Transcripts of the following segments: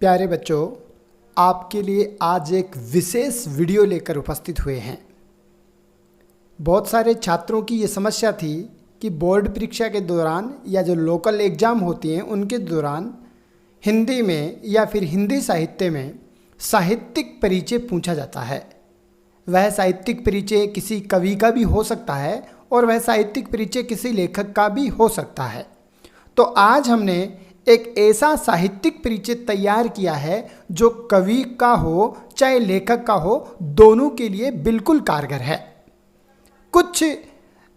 प्यारे बच्चों, आपके लिए आज एक विशेष वीडियो लेकर उपस्थित हुए हैं। बहुत सारे छात्रों की ये समस्या थी कि बोर्ड परीक्षा के दौरान या जो लोकल एग्ज़ाम होती हैं उनके दौरान हिंदी में या फिर हिंदी साहित्य में साहित्यिक परिचय पूछा जाता है। वह साहित्यिक परिचय किसी कवि का भी हो सकता है और वह साहित्यिक परिचय किसी लेखक का भी हो सकता है। तो आज हमने एक ऐसा साहित्यिक परिचय तैयार किया है जो कवि का हो चाहे लेखक का हो, दोनों के लिए बिल्कुल कारगर है। कुछ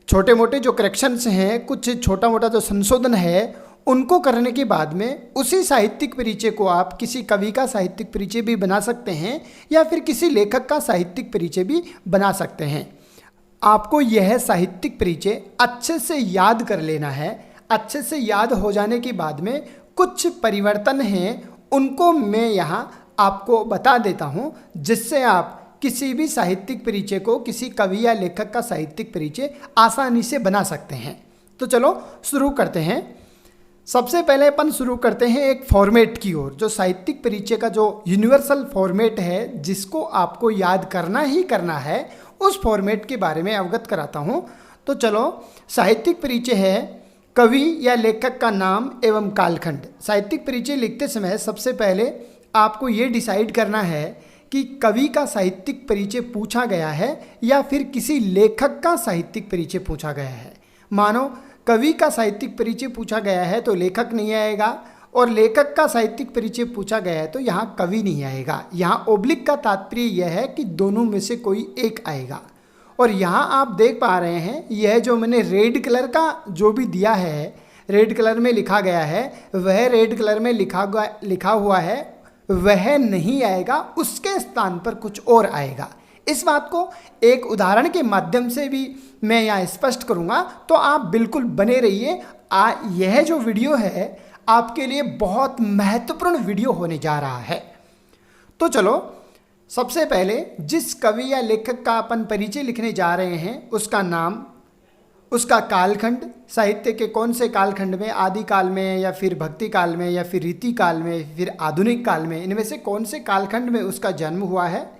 छोटे मोटे जो करेक्शंस हैं, कुछ छोटा मोटा जो संशोधन है, उनको करने के बाद में उसी साहित्यिक परिचय को आप किसी कवि का साहित्यिक परिचय भी बना सकते हैं या फिर किसी लेखक का साहित्यिक परिचय भी बना सकते हैं। आपको यह साहित्यिक परिचय अच्छे से याद कर लेना है। अच्छे से याद हो जाने के बाद में कुछ परिवर्तन हैं, उनको मैं यहाँ आपको बता देता हूँ, जिससे आप किसी भी साहित्यिक परिचय को, किसी कवि या लेखक का साहित्यिक परिचय आसानी से बना सकते हैं। तो चलो शुरू करते हैं। सबसे पहले अपन शुरू करते हैं एक फॉर्मेट की ओर, जो साहित्यिक परिचय का जो यूनिवर्सल फॉर्मेट है, जिसको आपको याद करना ही करना है, उस फॉर्मेट के बारे में अवगत कराता हूँ। तो चलो, साहित्यिक परिचय है कवि या लेखक का नाम एवं कालखंड। साहित्यिक परिचय लिखते समय सबसे पहले आपको ये डिसाइड करना है कि कवि का साहित्यिक परिचय पूछा गया है या फिर किसी लेखक का साहित्यिक परिचय पूछा गया है। मानो कवि का साहित्यिक परिचय पूछा गया है तो लेखक नहीं आएगा, और लेखक का साहित्यिक परिचय पूछा गया है तो यहाँ कवि नहीं आएगा। यहाँ ओब्लिक का तात्पर्य यह है कि दोनों में से कोई एक आएगा। और यहाँ आप देख पा रहे हैं, यह जो मैंने रेड कलर का जो भी दिया है, रेड कलर में लिखा गया है, वह रेड कलर में लिखा हुआ है, वह नहीं आएगा, उसके स्थान पर कुछ और आएगा। इस बात को एक उदाहरण के माध्यम से भी मैं यहाँ स्पष्ट करूँगा, तो आप बिल्कुल बने रहिए। यह जो वीडियो है आपके लिए बहुत महत्वपूर्ण वीडियो होने जा रहा है। तो चलो, सबसे पहले जिस कवि या लेखक का अपन परिचय लिखने जा रहे हैं, उसका नाम, उसका कालखंड, साहित्य के कौन से कालखंड में, आदि काल में या फिर भक्ति काल में या फिर रीति काल में, फिर आधुनिक काल में, इनमें से कौन से कालखंड में उसका जन्म हुआ है,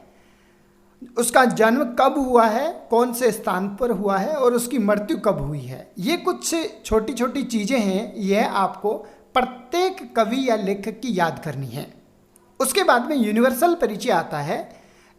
उसका जन्म कब हुआ है, कौन से स्थान पर हुआ है और उसकी मृत्यु कब हुई है। ये कुछ छोटी छोटी चीज़ें हैं, यह आपको प्रत्येक कवि या लेखक की याद करनी है। उसके बाद में यूनिवर्सल परिचय आता है।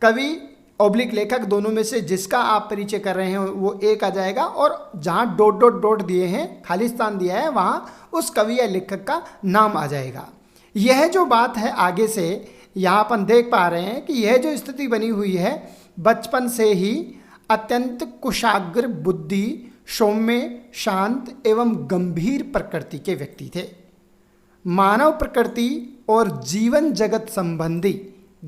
कवि ओब्लिक लेखक दोनों में से जिसका आप परिचय कर रहे हैं वो एक आ जाएगा, और जहाँ डॉट डॉट डॉट दिए हैं, खाली स्थान दिया है, वहाँ उस कवि या लेखक का नाम आ जाएगा। यह जो बात है आगे से यहाँ अपन देख पा रहे हैं कि यह जो स्थिति बनी हुई है, बचपन से ही अत्यंत कुशाग्र बुद्धि, सौम्य, शांत एवं गंभीर प्रकृति के व्यक्ति थे। मानव प्रकृति और जीवन जगत संबंधी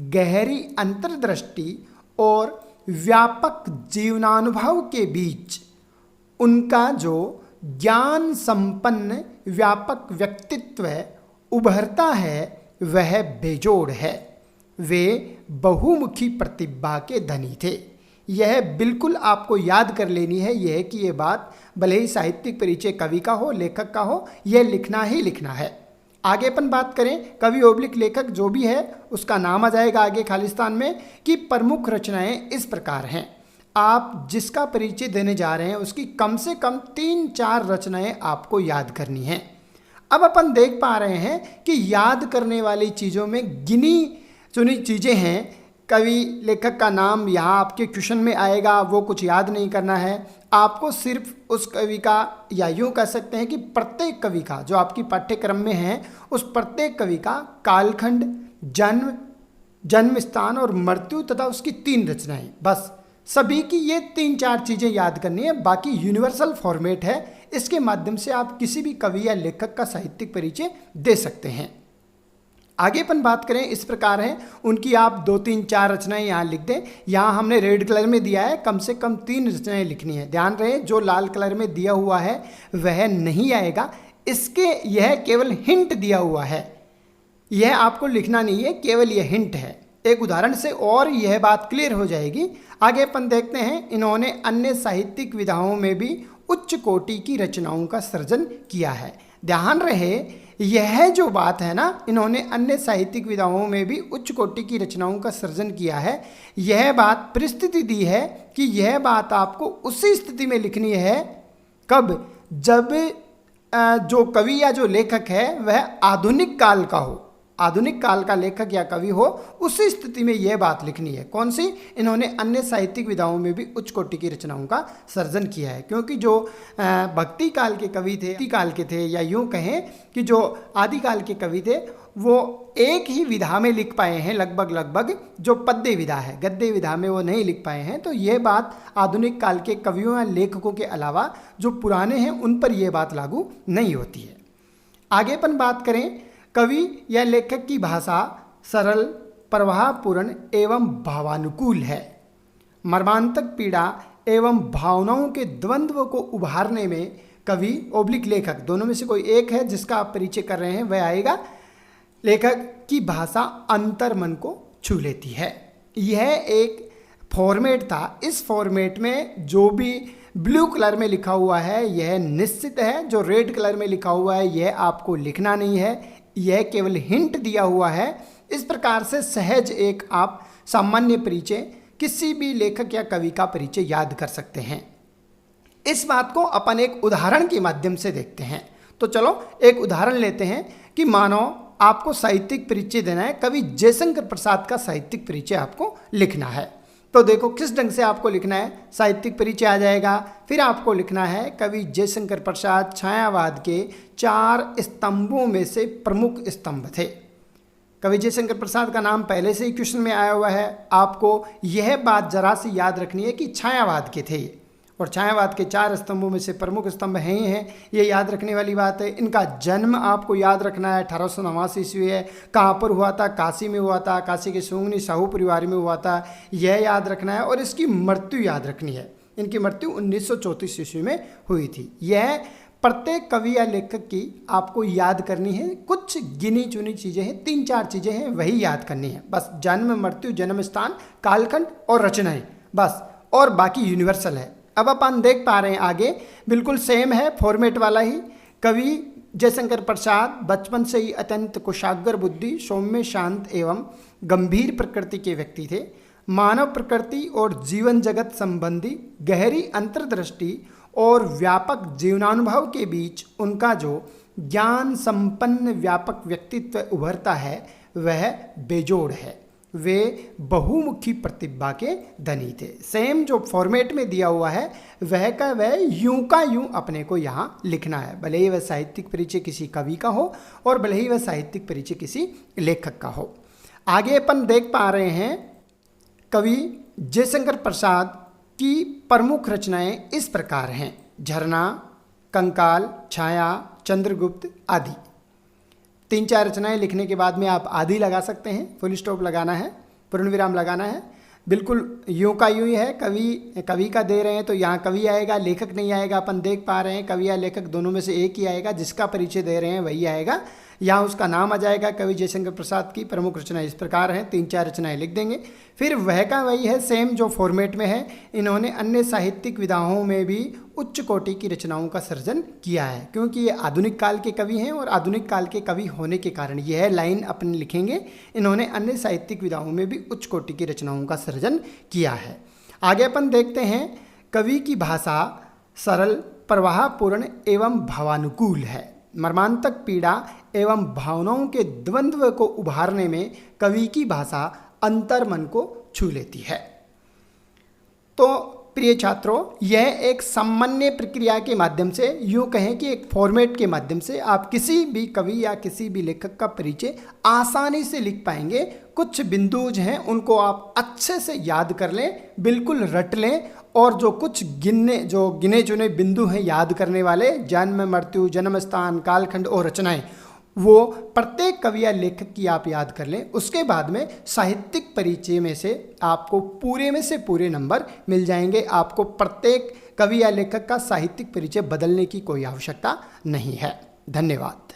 गहरी अंतर्दृष्टि और व्यापक जीवनानुभव के बीच उनका जो ज्ञान संपन्न व्यापक व्यक्तित्व उभरता है, वह बेजोड़ है। वे बहुमुखी प्रतिभा के धनी थे। यह बिल्कुल आपको याद कर लेनी है, यह कि ये बात भले ही साहित्यिक परिचय कवि का हो, लेखक का हो, यह लिखना ही लिखना है। आगे अपन बात करें, कवि ओब्लिक लेखक जो भी है उसका नाम आ जाएगा आगे खालिस्तान में, कि प्रमुख रचनाएं इस प्रकार हैं। आप जिसका परिचय देने जा रहे हैं उसकी कम से कम 3-4 रचनाएं आपको याद करनी हैं। अब अपन देख पा रहे हैं कि याद करने वाली चीज़ों में गिनी चुनी चीज़ें हैं। कवि लेखक का नाम यहाँ आपके क्वेश्चन में आएगा, वो कुछ याद नहीं करना है आपको, सिर्फ उस कवि का, या यूँ कह सकते हैं कि प्रत्येक कवि का जो आपकी पाठ्यक्रम में है, उस प्रत्येक कवि का कालखंड, जन्म स्थान और मृत्यु तथा उसकी 3 रचनाएं, बस सभी की ये 3-4 चीज़ें याद करनी है। बाकी यूनिवर्सल फॉर्मेट है, इसके माध्यम से आप किसी भी कवि या लेखक का साहित्यिक परिचय दे सकते हैं। आगे अपन बात करें, इस प्रकार है उनकी, आप 2-3-4 रचनाएं यहाँ लिख दें। यहाँ हमने रेड कलर में दिया है, कम से कम 3 रचनाएं लिखनी है। ध्यान रहे, जो लाल कलर में दिया हुआ है वह नहीं आएगा, इसके यह केवल हिंट दिया हुआ है, यह आपको लिखना नहीं है, केवल यह हिंट है। एक उदाहरण से और यह बात क्लियर हो जाएगी। आगे अपन देखते हैं, इन्होंने अन्य साहित्यिक विधाओं में भी उच्च कोटि की रचनाओं का सृजन किया है। ध्यान रहे, यह जो बात है ना, इन्होंने अन्य साहित्यिक विधाओं में भी उच्च कोटि की रचनाओं का सृजन किया है। यह बात परिस्थिति दी है कि यह बात आपको उसी स्थिति में लिखनी है, कब? जब जो कवि या जो लेखक है वह आधुनिक काल का हो, आधुनिक काल का लेखक या कवि हो, उसी स्थिति में यह बात लिखनी है। कौन सी? इन्होंने अन्य साहित्यिक विधाओं में भी उच्च कोटि की रचनाओं का सर्जन किया है। क्योंकि जो भक्ति काल के कवि थे, काल के थे, या यूं कहें कि जो आदिकाल के कवि थे, वो एक ही विधा में लिख पाए हैं लगभग, जो पद्य विधा है, गद्य विधा में वो नहीं लिख पाए हैं। तो ये बात आधुनिक काल के कवियों या लेखकों के अलावा जो पुराने हैं उन पर यह बात लागू नहीं होती है। आगे अपन बात करें, कवि या लेखक की भाषा सरल, प्रवाहपूर्ण एवं भावानुकूल है। मर्मांतक पीड़ा एवं भावनाओं के द्वंद्व को उभारने में कवि ओब्लिक लेखक, दोनों में से कोई एक है जिसका आप परिचय कर रहे हैं, वह आएगा। लेखक की भाषा अंतर्मन को छू लेती है। यह एक फॉर्मेट था। इस फॉर्मेट में जो भी ब्लू कलर में लिखा हुआ है यह निश्चित है, जो रेड कलर में लिखा हुआ है यह आपको लिखना नहीं है, यह केवल हिंट दिया हुआ है। इस प्रकार से सहज एक आप सामान्य परिचय, किसी भी लेखक या कवि का परिचय याद कर सकते हैं। इस बात को अपन एक उदाहरण के माध्यम से देखते हैं। तो चलो एक उदाहरण लेते हैं कि मानो आपको साहित्यिक परिचय देना है, कवि जयशंकर प्रसाद का साहित्यिक परिचय आपको लिखना है। तो देखो किस ढंग से आपको लिखना है। साहित्यिक परिचय आ जाएगा, फिर आपको लिखना है कवि जयशंकर प्रसाद छायावाद के 4 स्तंभों में से प्रमुख स्तंभ थे। कवि जयशंकर प्रसाद का नाम पहले से ही क्वेश्चन में आया हुआ है। आपको यह बात जरा सी याद रखनी है कि छायावाद के थे, और छायावाद के 4 स्तंभों में से प्रमुख स्तंभ हैं ही हैं, ये याद रखने वाली बात है। इनका जन्म आपको याद रखना है, 1889 ईस्वी है। कहाँ पर हुआ था? काशी में हुआ था, काशी के सुंगनी साहू परिवार में हुआ था, यह याद रखना है। और इसकी मृत्यु याद रखनी है। इनकी मृत्यु 1934 ईस्वी में हुई थी। यह प्रत्येक कवि या लेखक की आपको याद करनी है। कुछ गिनी चुनी चीज़ें हैं, 3-4 चीज़ें हैं, वही याद करनी है बस। जन्म, मृत्यु, जन्म स्थान, कालखंड और रचनाएं, बस। और बाकी यूनिवर्सल है। अब अपन देख पा रहे हैं आगे, बिल्कुल सेम है फॉर्मेट वाला ही। कवि जयशंकर प्रसाद बचपन से ही अत्यंत कुशाग्र बुद्धि, सौम्य, शांत एवं गंभीर प्रकृति के व्यक्ति थे। मानव प्रकृति और जीवन जगत संबंधी गहरी अंतर्दृष्टि और व्यापक जीवनानुभव के बीच उनका जो ज्ञान संपन्न व्यापक व्यक्तित्व उभरता है वह बेजोड़ है। वे बहुमुखी प्रतिभा के धनी थे। सेम जो फॉर्मेट में दिया हुआ है वह का वह यूं का यूं अपने को यहाँ लिखना है, भले ही वह साहित्यिक परिचय किसी कवि का हो और भले ही वह साहित्यिक परिचय किसी लेखक का हो। आगे अपन देख पा रहे हैं कवि जयशंकर प्रसाद की प्रमुख रचनाएं इस प्रकार हैं: झरना, कंकाल, छाया, चंद्रगुप्त आदि। 3-4 रचनाएं लिखने के बाद में आप आदि लगा सकते हैं, फुल स्टॉप लगाना है, पूर्ण विराम लगाना है। बिल्कुल यूं का यूं ही है। कवि का दे रहे हैं तो यहाँ कवि आएगा, लेखक नहीं आएगा। अपन देख पा रहे हैं कवि या लेखक दोनों में से एक ही आएगा, जिसका परिचय दे रहे हैं वही आएगा। यहाँ उसका नाम आ जाएगा। कवि जयशंकर प्रसाद की प्रमुख रचनाएं इस प्रकार हैं, 3-4 रचनाएं लिख देंगे। फिर वह का वही है, सेम जो फॉर्मेट में है। इन्होंने अन्य साहित्यिक विधाओं में भी उच्च कोटि की रचनाओं का सर्जन किया है, क्योंकि ये आधुनिक काल के कवि हैं और आधुनिक काल के कवि होने के कारण यह लाइन अपन लिखेंगे, इन्होंने अन्य साहित्यिक विधाओं में भी उच्च कोटि की रचनाओं का सर्जन किया है। आगे अपन देखते हैं, कवि की भाषा सरल, प्रवाहपूर्ण एवं भावानुकूल है। मर्मांतक पीड़ा एवं भावनाओं के द्वंद्व को उभारने में कवि की भाषा अंतर्मन को छू लेती है। तो प्रिय छात्रों, यह एक सामान्य प्रक्रिया के माध्यम से, यूँ कहें कि एक फॉर्मेट के माध्यम से आप किसी भी कवि या किसी भी लेखक का परिचय आसानी से लिख पाएंगे। कुछ बिंदुज हैं उनको आप अच्छे से याद कर लें, बिल्कुल रट लें, और जो कुछ गिने चुने बिंदु हैं याद करने वाले, जन्म, मृत्यु, जन्म स्थान, कालखंड और रचनाएं, वो प्रत्येक कवि या लेखक की आप याद कर लें। उसके बाद में साहित्यिक परिचय में से आपको पूरे में से पूरे नंबर मिल जाएंगे। आपको प्रत्येक कवि या लेखक का साहित्यिक परिचय बदलने की कोई आवश्यकता नहीं है। धन्यवाद।